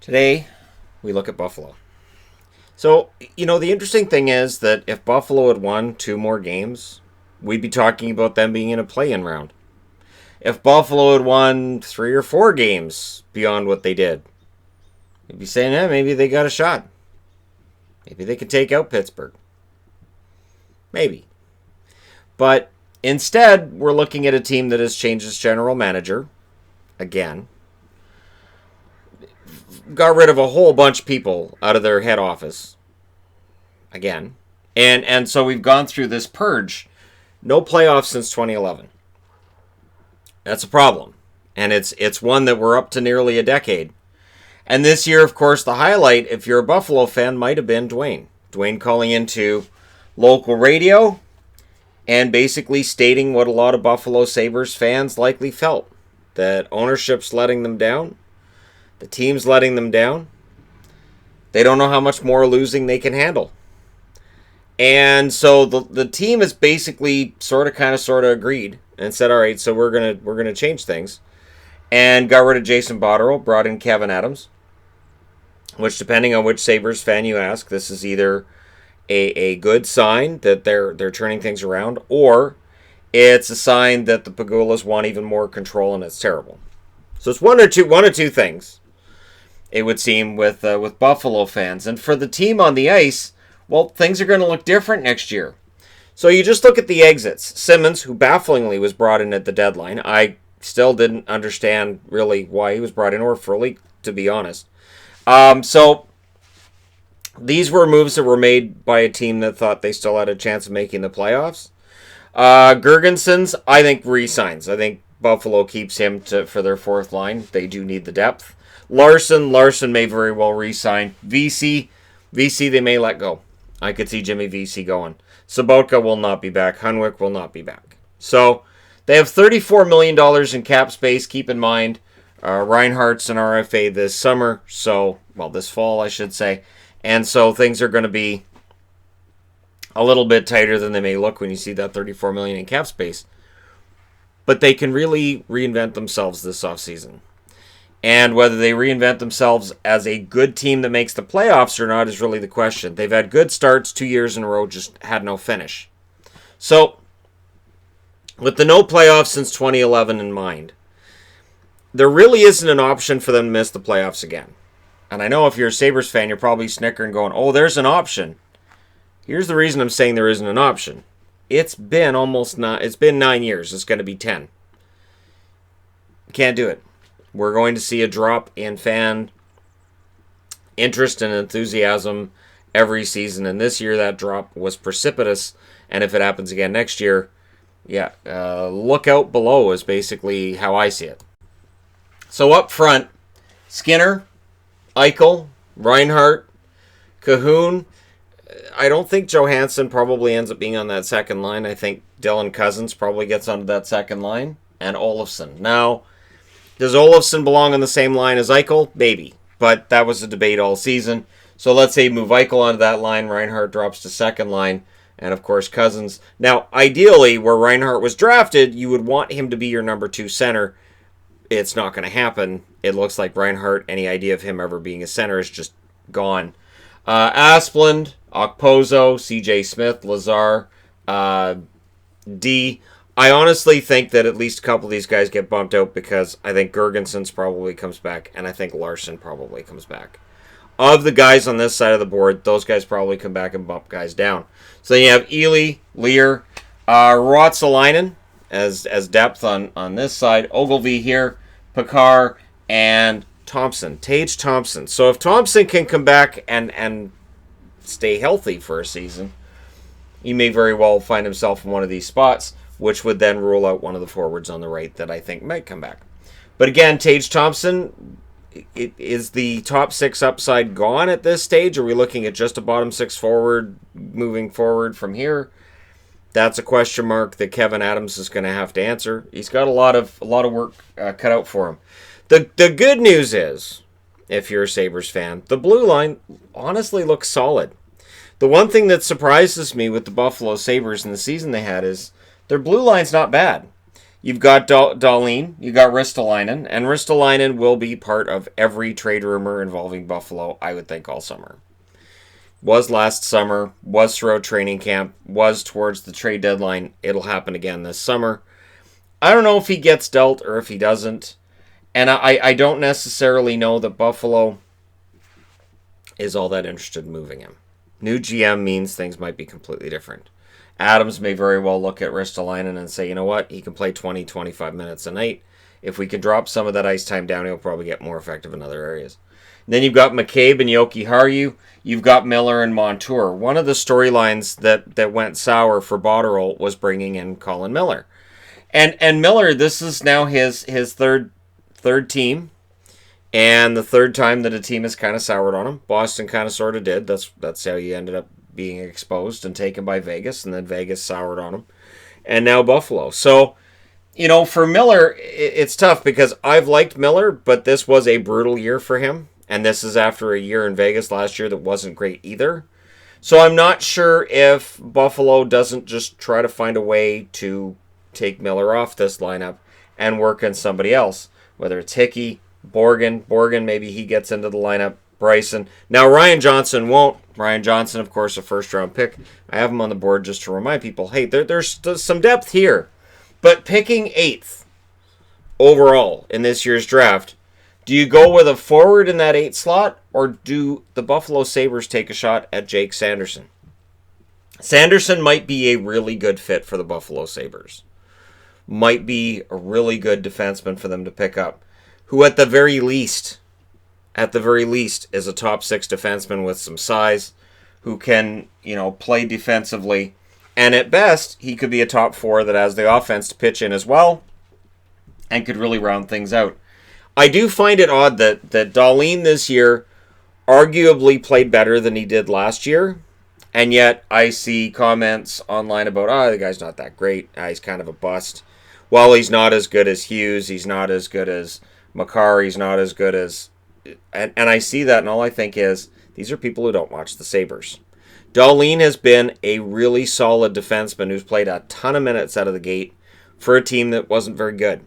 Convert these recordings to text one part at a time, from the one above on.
Today, we look at Buffalo. So, the interesting thing is that if Buffalo had won two more games, we'd be talking about them being in a play-in round. If Buffalo had won three or four games beyond what they did, we'd be saying, maybe they got a shot. Maybe they could take out Pittsburgh. Maybe. But instead, we're looking at a team that has changed its general manager again. Got rid of a whole bunch of people out of their head office again. And so we've gone through this purge. No playoffs since 2011. That's a problem. And it's one that we're up to nearly a decade. And this year, of course, the highlight, if you're a Buffalo fan, might have been Dwayne. Dwayne calling into local radio and basically stating what a lot of Buffalo Sabres fans likely felt. That ownership's letting them down. The team's letting them down. They don't know how much more losing they can handle. And so the team has basically sort of agreed and said, all right, so we're gonna change things. And got rid of Jason Botterill, brought in Kevin Adams, which, depending on which Sabres fan you ask, this is either a good sign that they're turning things around, or it's a sign that the Pagulas want even more control and it's terrible. So it's one or two things, it would seem, with Buffalo fans. And for the team on the ice, well, things are going to look different next year. So you just look at the exits. Simmons, who bafflingly was brought in at the deadline. I still didn't understand really why he was brought in, or Furley, to be honest. So these were moves that were made by a team that thought they still had a chance of making the playoffs. Gergensons, I think, re-signs. I think Buffalo keeps him for their fourth line. They do need the depth. Larson may very well re-sign. VC, they may let go. I could see Jimmy VC going. Sobotka will not be back. Hunwick will not be back. So they have $34 million in cap space. Keep in mind, Reinhardt's an RFA this summer. This fall, I should say. And so things are going to be a little bit tighter than they may look when you see that $34 million in cap space. But they can really reinvent themselves this offseason. And whether they reinvent themselves as a good team that makes the playoffs or not is really the question. They've had good starts 2 years in a row, just had no finish. So, with the no playoffs since 2011 in mind, there really isn't an option for them to miss the playoffs again. And I know if you're a Sabres fan, you're probably snickering going, there's an option. Here's the reason I'm saying there isn't an option. It's been 9 years. It's going to be 10. Can't do it. We're going to see a drop in fan interest and enthusiasm every season. And this year, that drop was precipitous. And if it happens again next year, look out below is basically how I see it. So up front, Skinner, Eichel, Reinhardt, Cahoon. I don't think Johansson probably ends up being on that second line. I think Dylan Cousins probably gets onto that second line. And Olofsson. Now, does Olofsson belong on the same line as Eichel? Maybe. But that was a debate all season. So let's say move Eichel onto that line. Reinhart drops to second line. And, of course, Cousins. Now, ideally, where Reinhart was drafted, you would want him to be your number 2 center. It's not going to happen. It looks like Reinhart, any idea of him ever being a center is just gone. Asplund, Okposo, CJ Smith, Lazar, D. I honestly think that at least a couple of these guys get bumped out because I think Gergensons probably comes back and I think Larson probably comes back. Of the guys on this side of the board, those guys probably come back and bump guys down. So you have Ely, Lear, Ruotsalainen as depth on this side, Ogilvy here, Picard, and Thompson, Tage Thompson. So if Thompson can come back and stay healthy for a season, he may very well find himself in one of these spots, which would then rule out one of the forwards on the right that I think might come back. But again, Tage Thompson, is the top 6 upside gone at this stage? Are we looking at just a bottom 6 forward moving forward from here? That's a question mark that Kevin Adams is going to have to answer. He's got a lot of work cut out for him. The good news is, if you're a Sabres fan, the blue line honestly looks solid. The one thing that surprises me with the Buffalo Sabres in the season they had is their blue line's not bad. You've got Dahlin, you got Ristolainen, and Ristolainen will be part of every trade rumor involving Buffalo, I would think, all summer. Was last summer, was throughout training camp, was towards the trade deadline. It'll happen again this summer. I don't know if he gets dealt or if he doesn't. And I don't necessarily know that Buffalo is all that interested in moving him. New GM means things might be completely different. Adams may very well look at Ristolainen and say, you know what, he can play 20, 25 minutes a night. If we can drop some of that ice time down, he'll probably get more effective in other areas. And then you've got McCabe and Jokiharju. You've got Miller and Montour. One of the storylines that went sour for Botterill was bringing in Colin Miller. And Miller, this is now his third team, and the third time that a team has kind of soured on him. Boston kind of sort of did. That's how he ended up being exposed and taken by Vegas, and then Vegas soured on him. And now Buffalo. So, for Miller, it's tough because I've liked Miller, but this was a brutal year for him. And this is after a year in Vegas last year that wasn't great either. So I'm not sure if Buffalo doesn't just try to find a way to take Miller off this lineup and work on somebody else. Whether it's Hickey, Borgen, maybe he gets into the lineup, Bryson. Now, Ryan Johnson won't. Ryan Johnson, of course, a first-round pick. I have him on the board just to remind people, hey, there's some depth here. But picking 8th overall in this year's draft, do you go with a forward in that 8 slot, or do the Buffalo Sabres take a shot at Jake Sanderson? Sanderson might be a really good fit for the Buffalo Sabres. Might be a really good defenseman for them to pick up, who at the very least, is a top 6 defenseman with some size, who can, play defensively, and at best, he could be a top 4 that has the offense to pitch in as well, and could really round things out. I do find it odd that Dahlin this year arguably played better than he did last year, and yet I see comments online about, the guy's not that great, he's kind of a bust. Well, he's not as good as Hughes, he's not as good as Makar, he's not as good as... And I see that, and all I think is, these are people who don't watch the Sabres. Dahlin has been a really solid defenseman who's played a ton of minutes out of the gate for a team that wasn't very good.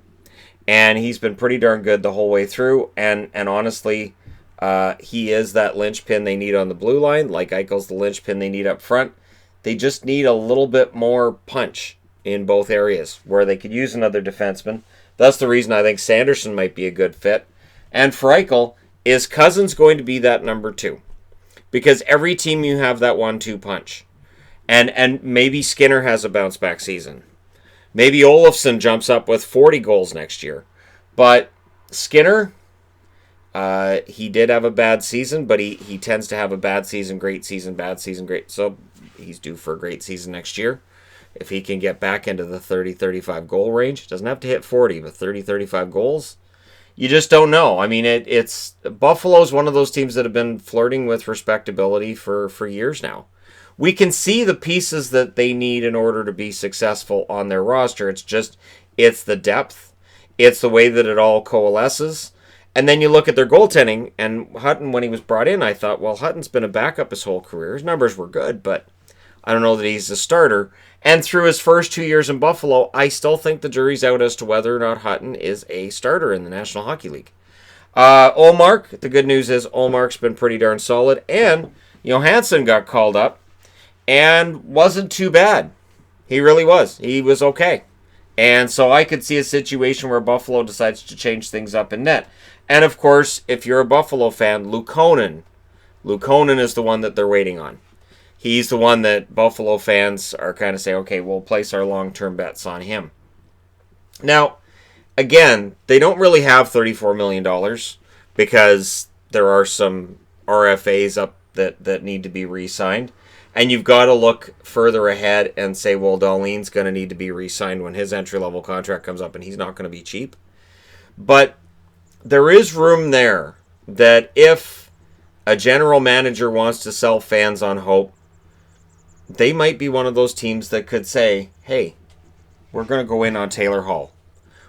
And he's been pretty darn good the whole way through, and honestly, he is that linchpin they need on the blue line, like Eichel's the linchpin they need up front. They just need a little bit more punch in both areas where they could use another defenseman. That's the reason I think Sanderson might be a good fit. And for Eichel, is Cousins going to be that number 2? Because every team you have that 1-2 punch. And maybe Skinner has a bounce back season. Maybe Olofsson jumps up with 40 goals next year. But Skinner, he did have a bad season, but he tends to have a bad season, great season, bad season, great. So he's due for a great season next year. If he can get back into the 30-35 goal range, doesn't have to hit 40, but 30-35 goals, you just don't know. I mean, it's Buffalo's one of those teams that have been flirting with respectability for years now. We can see the pieces that they need in order to be successful on their roster. It's the depth. It's the way that it all coalesces. And then you look at their goaltending, and Hutton, when he was brought in, I thought, well, Hutton's been a backup his whole career. His numbers were good, but I don't know that he's a starter. And through his first 2 years in Buffalo, I still think the jury's out as to whether or not Hutton is a starter in the National Hockey League. Ullmark, the good news is Ullmark's been pretty darn solid. And Johansson got called up and wasn't too bad. He really was. He was okay. And so I could see a situation where Buffalo decides to change things up in net. And of course, if you're a Buffalo fan, Luukkonen is the one that they're waiting on. He's the one that Buffalo fans are kind of saying, okay, we'll place our long-term bets on him. Now, again, they don't really have $34 million because there are some RFAs up that need to be re-signed. And you've got to look further ahead and say, well, Dahlin's going to need to be re-signed when his entry-level contract comes up, and he's not going to be cheap. But there is room there that if a general manager wants to sell fans on hope, they might be one of those teams that could say, hey, we're going to go in on Taylor Hall.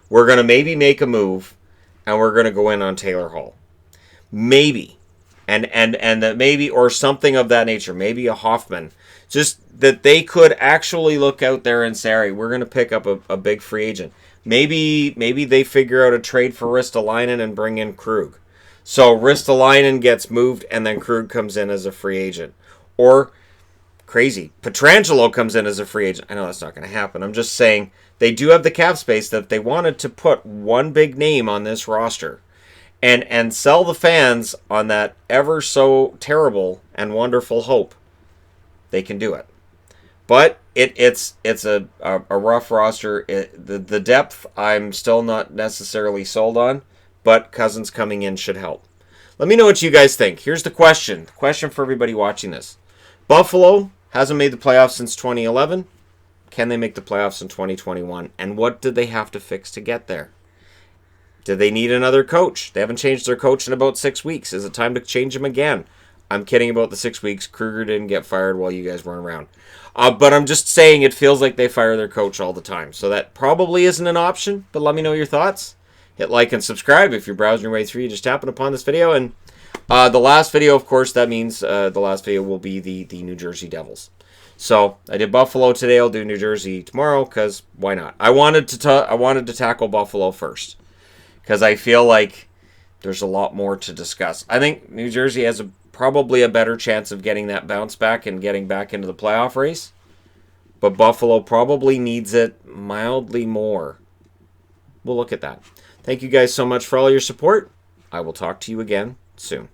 We're going to maybe make a move, and we're going to go in on Taylor Hall. Maybe. And that maybe, or something of that nature, maybe a Hoffman. Just that they could actually look out there and say, all right, we're going to pick up a big free agent. Maybe they figure out a trade for Ristolainen and bring in Krug. So Ristolainen gets moved and then Krug comes in as a free agent. Or, crazy, Pietrangelo comes in as a free agent. I know that's not going to happen. I'm just saying they do have the cap space that if they wanted to put one big name on this roster and sell the fans on that ever so terrible and wonderful hope, they can do it. But it's a rough roster. The depth I'm still not necessarily sold on, but Cousins coming in should help. Let me know what you guys think. Here's the question. The question for everybody watching this. Buffalo hasn't made the playoffs since 2011. Can they make the playoffs in 2021? And what did they have to fix to get there? Do they need another coach? They haven't changed their coach in about 6 weeks. Is it time to change him again? I'm kidding about the 6 weeks. Kruger didn't get fired while you guys weren't around. But I'm just saying it feels like they fire their coach all the time. So that probably isn't an option, but let me know your thoughts. Hit like and subscribe if you're browsing your way through. You just happen upon this video. And the last video, of course, that means the last video will be the New Jersey Devils. So I did Buffalo today. I'll do New Jersey tomorrow because why not? I wanted to tackle Buffalo first because I feel like there's a lot more to discuss. I think New Jersey has probably a better chance of getting that bounce back and getting back into the playoff race. But Buffalo probably needs it mildly more. We'll look at that. Thank you guys so much for all your support. I will talk to you again soon.